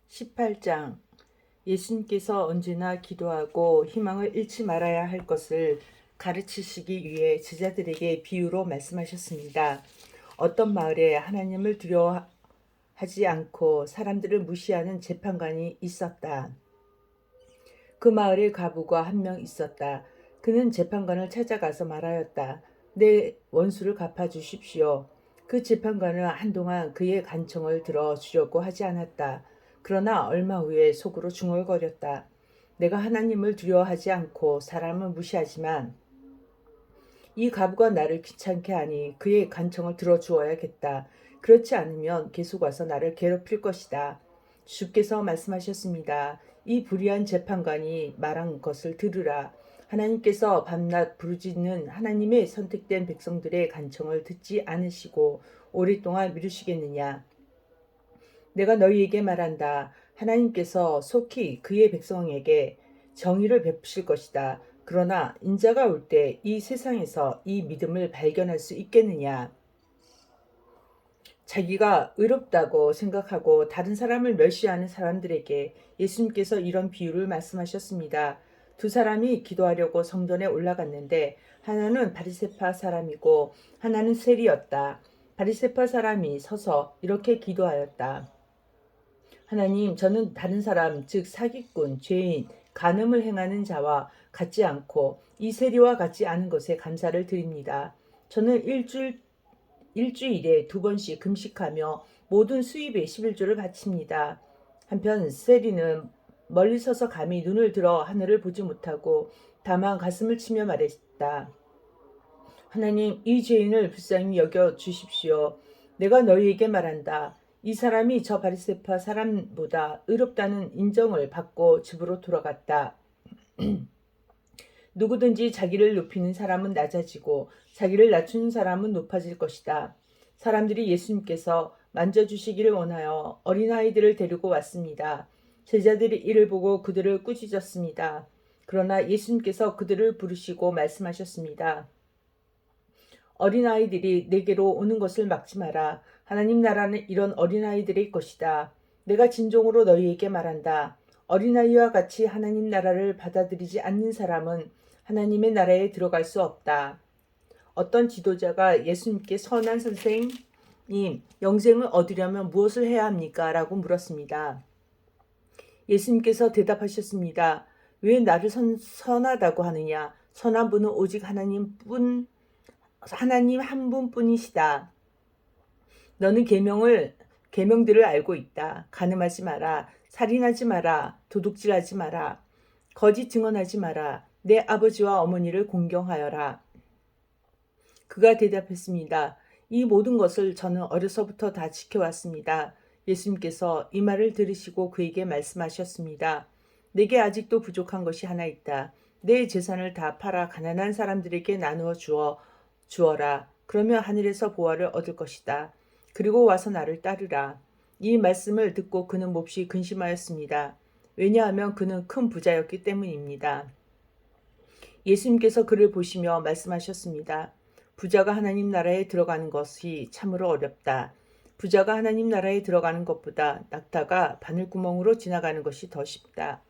18장. 예수님께서 언제나 기도하고 희망을 잃지 말아야 할 것을 가르치시기 위해 제자들에게 비유로 말씀하셨습니다. 어떤 마을에 하나님을 두려워하지 않고 사람들을 무시하는 재판관이 있었다. 그 마을에 과부가 한 명 있었다. 그는 재판관을 찾아가서 말하였다. 내 원수를 갚아주십시오. 그 재판관은 한동안 그의 간청을 들어주려고 하지 않았다. 그러나 얼마 후에 속으로 중얼거렸다. 내가 하나님을 두려워하지 않고 사람을 무시하지만 이 과부가 나를 귀찮게 하니 그의 간청을 들어주어야겠다. 그렇지 않으면 계속 와서 나를 괴롭힐 것이다. 주께서 말씀하셨습니다. 이 불의한 재판관이 말한 것을 들으라. 하나님께서 밤낮 부르짖는 하나님의 선택된 백성들의 간청을 듣지 않으시고 오랫동안 미루시겠느냐. 내가 너희에게 말한다. 하나님께서 속히 그의 백성에게 정의를 베푸실 것이다. 그러나 인자가 올 때 이 세상에서 이 믿음을 발견할 수 있겠느냐? 자기가 의롭다고 생각하고 다른 사람을 멸시하는 사람들에게 예수님께서 이런 비유를 말씀하셨습니다. 두 사람이 기도하려고 성전에 올라갔는데 하나는 바리새파 사람이고 하나는 세리였다. 바리새파 사람이 서서 이렇게 기도하였다. 하나님, 저는 다른 사람, 즉 사기꾼, 죄인, 간음을 행하는 자와 같지 않고 이 세리와 같지 않은 것에 감사를 드립니다. 저는 일주일에 2번씩 금식하며 모든 수입의 11조를 바칩니다. 한편 세리는 멀리 서서 감히 눈을 들어 하늘을 보지 못하고 다만 가슴을 치며 말했다. 하나님, 이 죄인을 불쌍히 여겨 주십시오. 내가 너희에게 말한다. 이 사람이 저 바리새파 사람보다 의롭다는 인정을 받고 집으로 돌아갔다. 누구든지 자기를 높이는 사람은 낮아지고 자기를 낮추는 사람은 높아질 것이다. 사람들이 예수님께서 만져주시기를 원하여 어린아이들을 데리고 왔습니다. 제자들이 이를 보고 그들을 꾸짖었습니다. 그러나 예수님께서 그들을 부르시고 말씀하셨습니다. 어린아이들이 내게로 오는 것을 막지 마라. 하나님 나라는 이런 어린아이들의 것이다. 내가 진정으로 너희에게 말한다. 어린아이와 같이 하나님 나라를 받아들이지 않는 사람은 하나님의 나라에 들어갈 수 없다. 어떤 지도자가 예수님께 선한 선생님, 영생을 얻으려면 무엇을 해야 합니까? 라고 물었습니다. 예수님께서 대답하셨습니다. 왜 나를 선하다고 하느냐? 선한 분은 오직 하나님 한 분뿐이시다. 너는 계명들을 알고 있다. 간음하지 마라. 살인하지 마라. 도둑질하지 마라. 거짓 증언하지 마라. 내 아버지와 어머니를 공경하여라. 그가 대답했습니다. 이 모든 것을 저는 어려서부터 다 지켜왔습니다. 예수님께서 이 말을 들으시고 그에게 말씀하셨습니다. 내게 아직도 부족한 것이 하나 있다. 내 재산을 다 팔아 가난한 사람들에게 나누어 주어라. 그러면 하늘에서 보화를 얻을 것이다. 그리고 와서 나를 따르라. 이 말씀을 듣고 그는 몹시 근심하였습니다. 왜냐하면 그는 큰 부자였기 때문입니다. 예수님께서 그를 보시며 말씀하셨습니다. 부자가 하나님 나라에 들어가는 것이 참으로 어렵다. 부자가 하나님 나라에 들어가는 것보다 낙타가 바늘구멍으로 지나가는 것이 더 쉽다.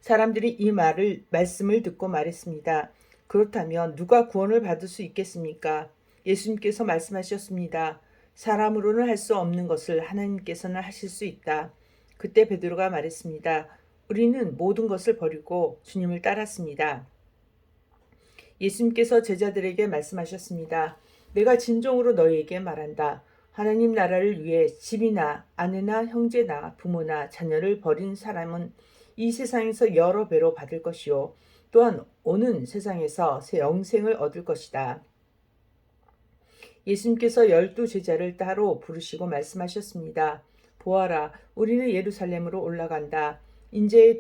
사람들이 이 말씀을 듣고 말했습니다. 그렇다면 누가 구원을 받을 수 있겠습니까? 예수님께서 말씀하셨습니다. 사람으로는 할 수 없는 것을 하나님께서는 하실 수 있다. 그때 베드로가 말했습니다. 우리는 모든 것을 버리고 주님을 따랐습니다. 예수님께서 제자들에게 말씀하셨습니다. 내가 진정으로 너희에게 말한다. 하나님 나라를 위해 집이나 아내나 형제나 부모나 자녀를 버린 사람은 이 세상에서 여러 배로 받을 것이요. 또한 오는 세상에서 새 영생을 얻을 것이다. 예수님께서 12 제자를 따로 부르시고 말씀하셨습니다. 보아라, 우리는 예루살렘으로 올라간다. 인자에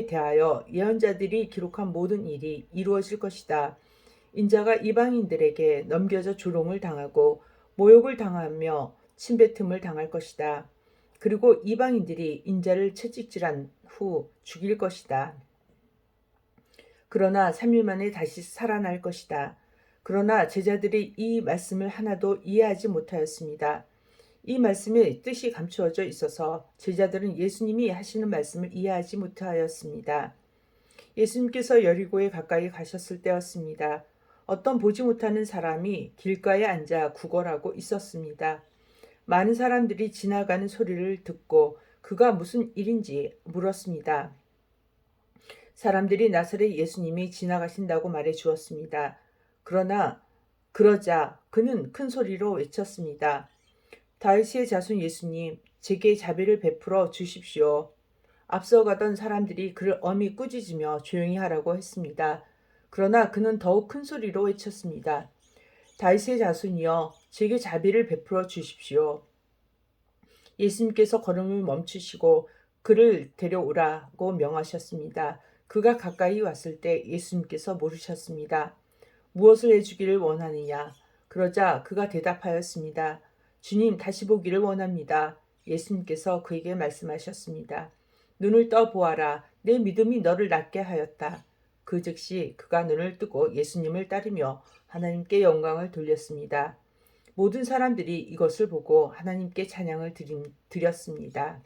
대하여 예언자들이 기록한 모든 일이 이루어질 것이다. 인자가 이방인들에게 넘겨져 조롱을 당하고 모욕을 당하며 침뱉음을 당할 것이다. 그리고 이방인들이 인자를 채찍질한 후 죽일 것이다. 그러나 3일 만에 다시 살아날 것이다. 그러나 제자들이 이 말씀을 하나도 이해하지 못하였습니다. 이 말씀의 뜻이 감추어져 있어서 제자들은 예수님이 하시는 말씀을 이해하지 못하였습니다. 예수님께서 여리고에 가까이 가셨을 때였습니다. 어떤 보지 못하는 사람이 길가에 앉아 구걸하고 있었습니다. 많은 사람들이 지나가는 소리를 듣고 그가 무슨 일인지 물었습니다. 사람들이 나사렛 예수님이 지나가신다고 말해 주었습니다. 그러자 그는 큰 소리로 외쳤습니다. 다윗의 자손 예수님, 제게 자비를 베풀어 주십시오. 앞서가던 사람들이 그를 엄히 꾸짖으며 조용히 하라고 했습니다. 그러나 그는 더욱 큰 소리로 외쳤습니다. 다윗의 자손이여, 제게 자비를 베풀어 주십시오. 예수님께서 걸음을 멈추시고 그를 데려오라고 명하셨습니다. 그가 가까이 왔을 때 예수님께서 물으셨습니다. 무엇을 해주기를 원하느냐? 그러자 그가 대답하였습니다. 주님, 다시 보기를 원합니다. 예수님께서 그에게 말씀하셨습니다. 눈을 떠 보아라. 내 믿음이 너를 낫게 하였다. 그 즉시 그가 눈을 뜨고 예수님을 따르며 하나님께 영광을 돌렸습니다. 모든 사람들이 이것을 보고 하나님께 찬양을 드렸습니다.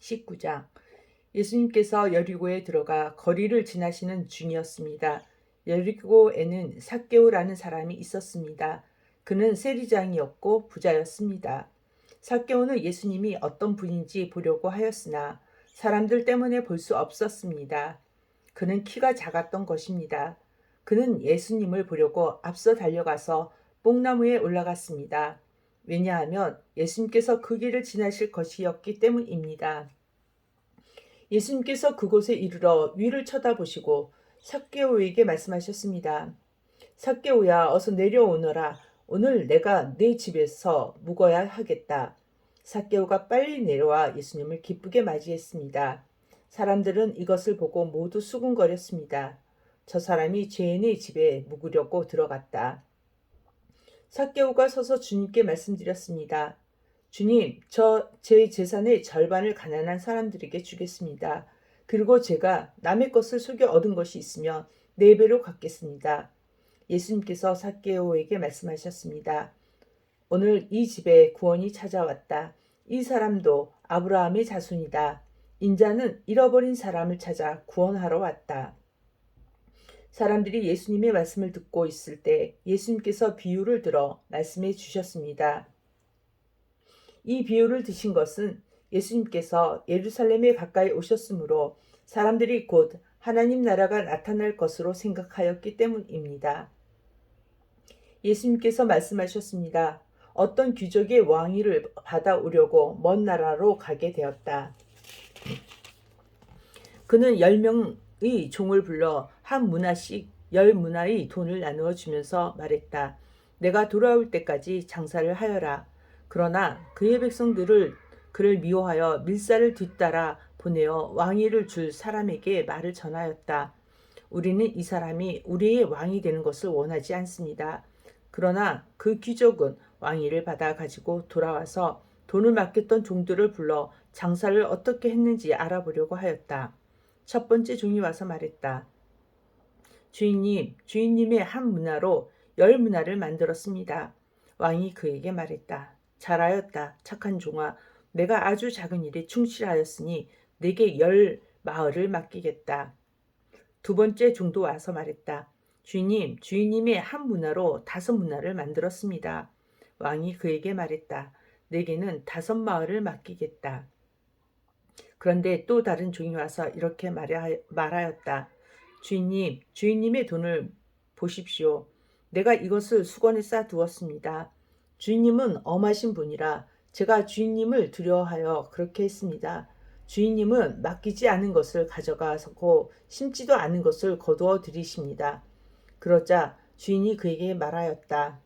19장. 예수님께서 여리고에 들어가 거리를 지나시는 중이었습니다. 여리고에는 삭개오라는 사람이 있었습니다. 그는 세리장이었고 부자였습니다. 삭개오는 예수님이 어떤 분인지 보려고 하였으나 사람들 때문에 볼 수 없었습니다. 그는 키가 작았던 것입니다. 그는 예수님을 보려고 앞서 달려가서 뽕나무에 올라갔습니다. 왜냐하면 예수님께서 그 길을 지나실 것이었기 때문입니다. 예수님께서 그곳에 이르러 위를 쳐다보시고 삭개오에게 말씀하셨습니다. 삭개오야, 어서 내려오너라. 오늘 내가 네 집에서 묵어야 하겠다. 삭개오가 빨리 내려와 예수님을 기쁘게 맞이했습니다. 사람들은 이것을 보고 모두 수군거렸습니다. 저 사람이 죄인의 집에 묵으려고 들어갔다. 삭개오가 서서 주님께 말씀드렸습니다. 주님, 제 재산의 절반을 가난한 사람들에게 주겠습니다. 그리고 제가 남의 것을 속여 얻은 것이 있으면 4배로 갚겠습니다. 예수님께서 삭개오에게 말씀하셨습니다. 오늘 이 집에 구원이 찾아왔다. 이 사람도 아브라함의 자손이다. 인자는 잃어버린 사람을 찾아 구원하러 왔다. 사람들이 예수님의 말씀을 듣고 있을 때 예수님께서 비유를 들어 말씀해 주셨습니다. 이 비유를 드신 것은 예수님께서 예루살렘에 가까이 오셨으므로 사람들이 곧 하나님 나라가 나타날 것으로 생각하였기 때문입니다. 예수님께서 말씀하셨습니다. 어떤 귀족의 왕위를 받아오려고 먼 나라로 가게 되었다. 그는 10명의 종을 불러 한 문화씩 10문화의 돈을 나누어 주면서 말했다. 내가 돌아올 때까지 장사를 하여라. 그러나 그의 백성들을 그를 미워하여 밀사를 뒤따라 보내어 왕위를 줄 사람에게 말을 전하였다. 우리는 이 사람이 우리의 왕이 되는 것을 원하지 않습니다. 그러나 그 귀족은 왕위를 받아 가지고 돌아와서 돈을 맡겼던 종들을 불러 장사를 어떻게 했는지 알아보려고 하였다. 첫 번째 종이 와서 말했다. 주인님의 한 문화로 10문화를 만들었습니다. 왕이 그에게 말했다. 잘하였다, 착한 종아. 내가 아주 작은 일에 충실하였으니 내게 10마을을 맡기겠다. 두 번째 종도 와서 말했다. 주인님의 한 문화로 5문화를 만들었습니다. 왕이 그에게 말했다. 내게는 5마을을 맡기겠다. 그런데 또 다른 종이 와서 이렇게 말하였다. 주인님의 돈을 보십시오. 내가 이것을 수건에 싸두었습니다. 주인님은 엄하신 분이라 제가 주인님을 두려워하여 그렇게 했습니다. 주인님은 맡기지 않은 것을 가져가고 심지도 않은 것을 거두어 들이십니다. 그러자 주인이 그에게 말하였다.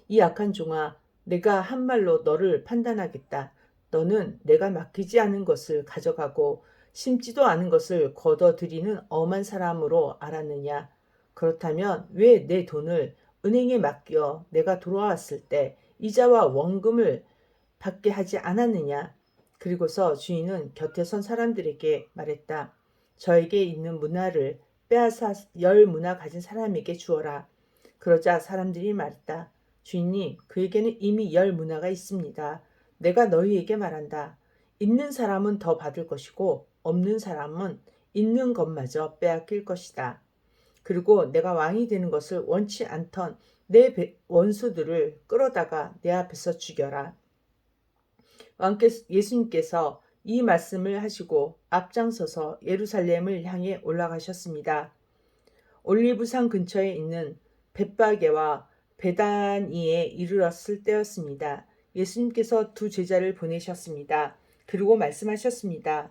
이 악한 종아, 내가 한 말로 너를 판단하겠다. 너는 내가 맡기지 않은 것을 가져가고 심지도 않은 것을 거둬들이는 엄한 사람으로 알았느냐? 그렇다면 왜 내 돈을 은행에 맡겨 내가 돌아왔을 때 이자와 원금을 받게 하지 않았느냐? 그리고서 주인은 곁에 선 사람들에게 말했다. 저에게 있는 문화를 빼앗아 10문화 가진 사람에게 주어라. 그러자 사람들이 말했다. 주인이 그에게는 이미 10문화가 있습니다. 내가 너희에게 말한다. 있는 사람은 더 받을 것이고 없는 사람은 있는 것마저 빼앗길 것이다. 그리고 내가 왕이 되는 것을 원치 않던 내 원수들을 끌어다가 내 앞에서 죽여라. 예수님께서 이 말씀을 하시고 앞장서서 예루살렘을 향해 올라가셨습니다. 올리브산 근처에 있는 벳바게와 베다니에 이르렀을 때였습니다. 예수님께서 두 제자를 보내셨습니다. 그리고 말씀하셨습니다.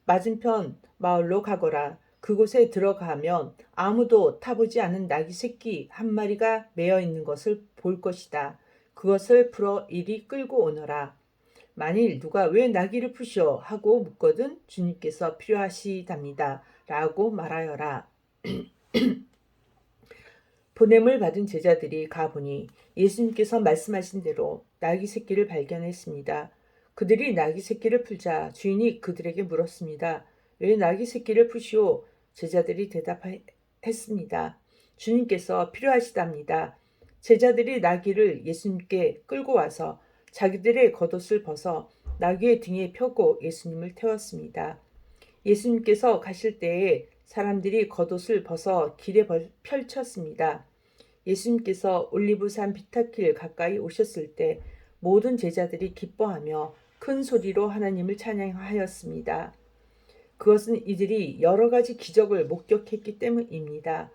맞은편 마을로 가거라. 그곳에 들어가면 아무도 타보지 않은 나귀 새끼 한 마리가 매어 있는 것을 볼 것이다. 그것을 풀어 이리 끌고 오너라. 만일 누가 왜 나귀를 푸시오 하고 묻거든 주님께서 필요하시답니다. 라고 말하여라. 보냄을 받은 제자들이 가보니 예수님께서 말씀하신 대로 나귀 새끼를 발견했습니다. 그들이 나귀 새끼를 풀자 주인이 그들에게 물었습니다. 왜 나귀 새끼를 푸시오? 제자들이 대답했습니다. 주님께서 필요하시답니다. 제자들이 나귀를 예수님께 끌고 와서 자기들의 겉옷을 벗어 나귀의 등에 펴고 예수님을 태웠습니다. 예수님께서 가실 때에 사람들이 겉옷을 벗어 길에 펼쳤습니다. 예수님께서 올리브산 비타길 가까이 오셨을 때 모든 제자들이 기뻐하며 큰 소리로 하나님을 찬양하였습니다. 그것은 이들이 여러 가지 기적을 목격했기 때문입니다.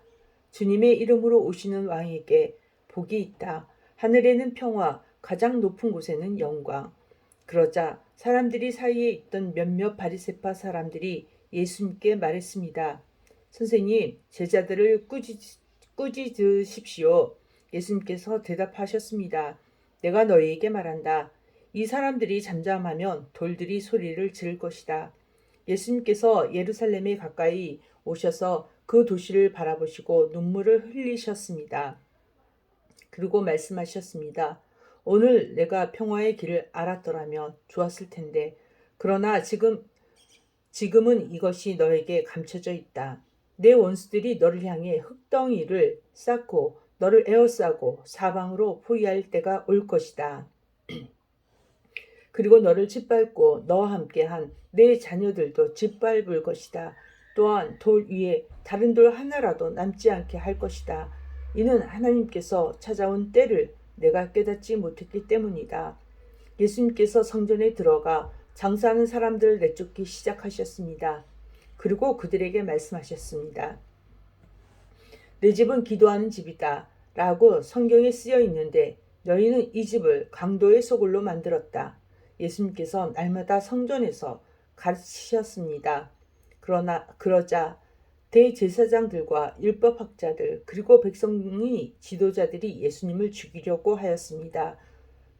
주님의 이름으로 오시는 왕에게 복이 있다. 하늘에는 평화, 가장 높은 곳에는 영광. 그러자 사람들이 사이에 있던 몇몇 바리새파 사람들이 예수님께 말했습니다. 선생님, 제자들을 꾸짖으십시오. 예수님께서 대답하셨습니다. 내가 너희에게 말한다. 이 사람들이 잠잠하면 돌들이 소리를 지를 것이다. 예수님께서 예루살렘에 가까이 오셔서 그 도시를 바라보시고 눈물을 흘리셨습니다. 그리고 말씀하셨습니다. 오늘 내가 평화의 길을 알았더라면 좋았을 텐데 그러나 지금은 이것이 너에게 감춰져 있다. 내 원수들이 너를 향해 흙덩이를 쌓고 너를 에워싸고 사방으로 포위할 때가 올 것이다. 그리고 너를 짓밟고 너와 함께한 내 자녀들도 짓밟을 것이다. 또한 돌 위에 다른 돌 하나라도 남지 않게 할 것이다. 이는 하나님께서 찾아온 때를 내가 깨닫지 못했기 때문이다. 예수님께서 성전에 들어가 장사하는 사람들을 내쫓기 시작하셨습니다. 그리고 그들에게 말씀하셨습니다. 내 집은 기도하는 집이다 라고 성경에 쓰여 있는데 너희는 이 집을 강도의 소굴로 만들었다. 예수님께서 날마다 성전에서 가르치셨습니다. 그러자 대제사장들과 율법학자들 그리고 백성의 지도자들이 예수님을 죽이려고 하였습니다.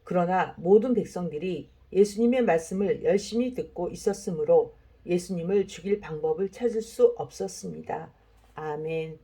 그러나 모든 백성들이 예수님의 말씀을 열심히 듣고 있었으므로 예수님을 죽일 방법을 찾을 수 없었습니다. 아멘.